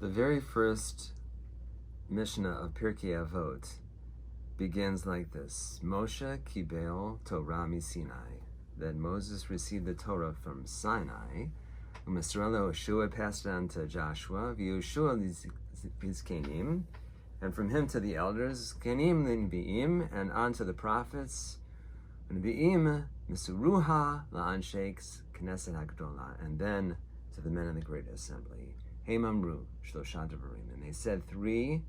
The very first Mishnah of Pirkei Avot begins like this: Moshe kibel Torah miSinai. That Moses received the Torah from Sinai. Yoshua passed it on to Joshua. V'Yoshua Lizkenim, and from him to the elders. Kenim l'Nevi'im, and on to the prophets. Nevi'im Misuruha la'ansheiks Knesset Hagdola, and then to the men in the great assembly. Heimamru shlosha devarim, and they said three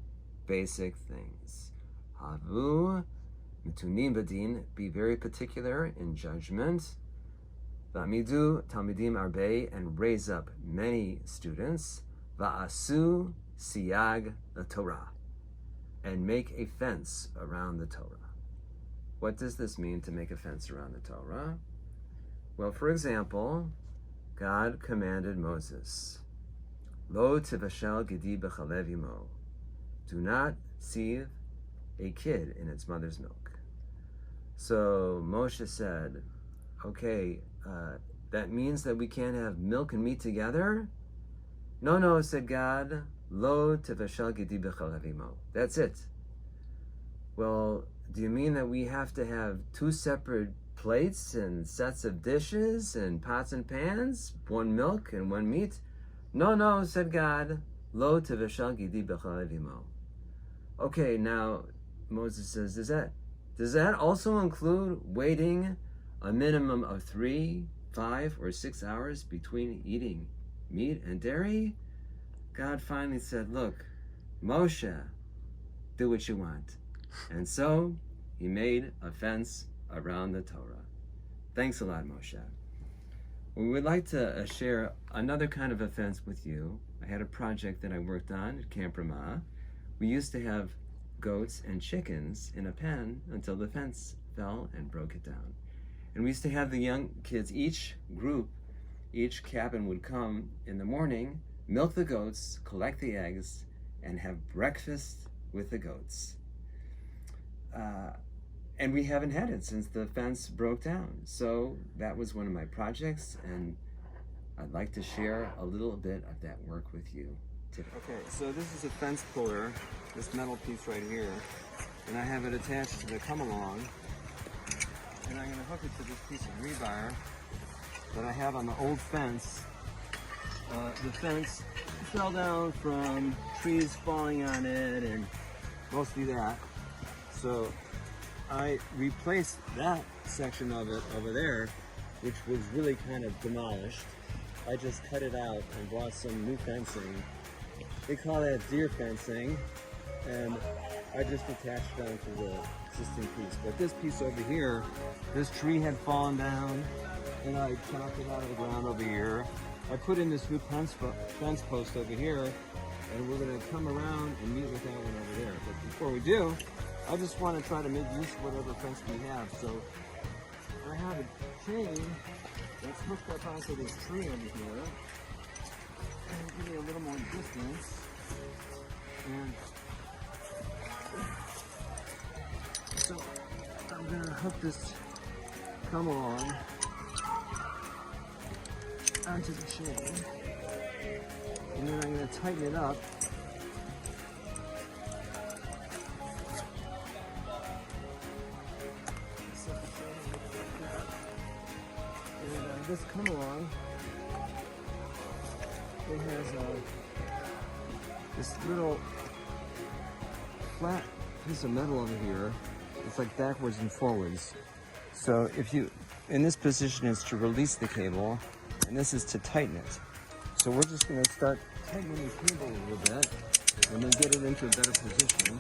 basic things. Havu mitunim badin, be very particular in judgment. Va'amidu talmidim arbe, and raise up many students. Va'asu siyag Torah, and make a fence around the Torah. What does this mean, to make a fence around the Torah? Well, for example, God commanded Moses, Lo tivashel gedi b'chalev imo, do not sieve a kid in its mother's milk. So Moshe said, okay, that means that we can't have milk and meat together? No, said God, Lo tivashel gedi b'chalev imo. That's it. Well, do you mean that we have to have two separate plates and sets of dishes and pots and pans, one milk and one meat? No, said God, Lo tivashel gedi b'chalev imo. Okay, now Moses says, does that also include waiting a minimum of 3, 5, or 6 hours between eating meat and dairy? God finally said, look, Moshe, do what you want. And so he made a fence around the Torah. Thanks a lot, Moshe. We would like to share another kind of a fence with you. I had a project that I worked on at Camp Ramah. We used to have goats and chickens in a pen until the fence fell and broke it down. And we used to have the young kids, each cabin would come in the morning, milk the goats, collect the eggs, and have breakfast with the goats. And we haven't had it since the fence broke down. So that was one of my projects, and I'd like to share a little bit of that work with you today. Okay, so this is a fence puller, this metal piece right here, and I have it attached to the come-along, and I'm going to hook it to this piece of rebar that I have on the old fence. The fence fell down from trees falling on it, and mostly that. So I replaced that section of it over there, which was really kind of demolished. I just cut it out and bought some new fencing. They call that deer fencing, and I just attached it onto the existing piece. But this piece over here, this tree had fallen down, and I chopped it out of the ground over here. I put in this new fence post over here, and we're going to come around and meet with that one over there. But before we do, I just want to try to make use of whatever fence we have. So I have a chain that's hooked up onto this tree over here, and give me a little more distance. And so I'm going to hook this come along onto the chain, and then I'm going to tighten it up. This come along, it has this little flat piece of metal over here. It's like backwards and forwards. So if you, in this position is to release the cable, and this is to tighten it. So we're just going to start tightening the cable a little bit, and then get it into a better position.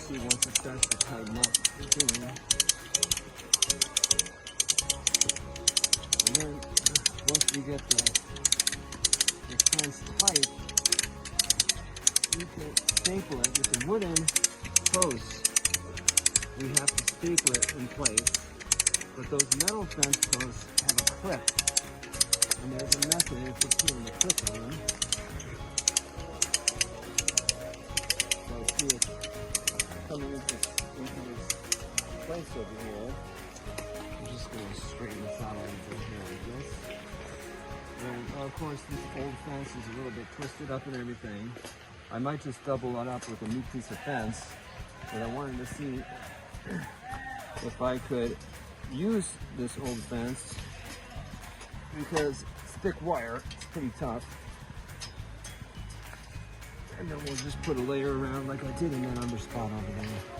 See, once it starts to tighten up again. And then once we get the fence tight, we can staple it with a wooden post. We have to staple it in place, but those metal fence posts have a clip, and there's a method for putting the clip on. So see it coming into this place over here. I'm just going to straighten this out a little bit here like this. And of course, this old fence is a little bit twisted up and everything. I might just double it up with a new piece of fence, but I wanted to see if I could use this old fence because it's thick wire, it's pretty tough. And then we'll just put a layer around like I did in that other spot over there.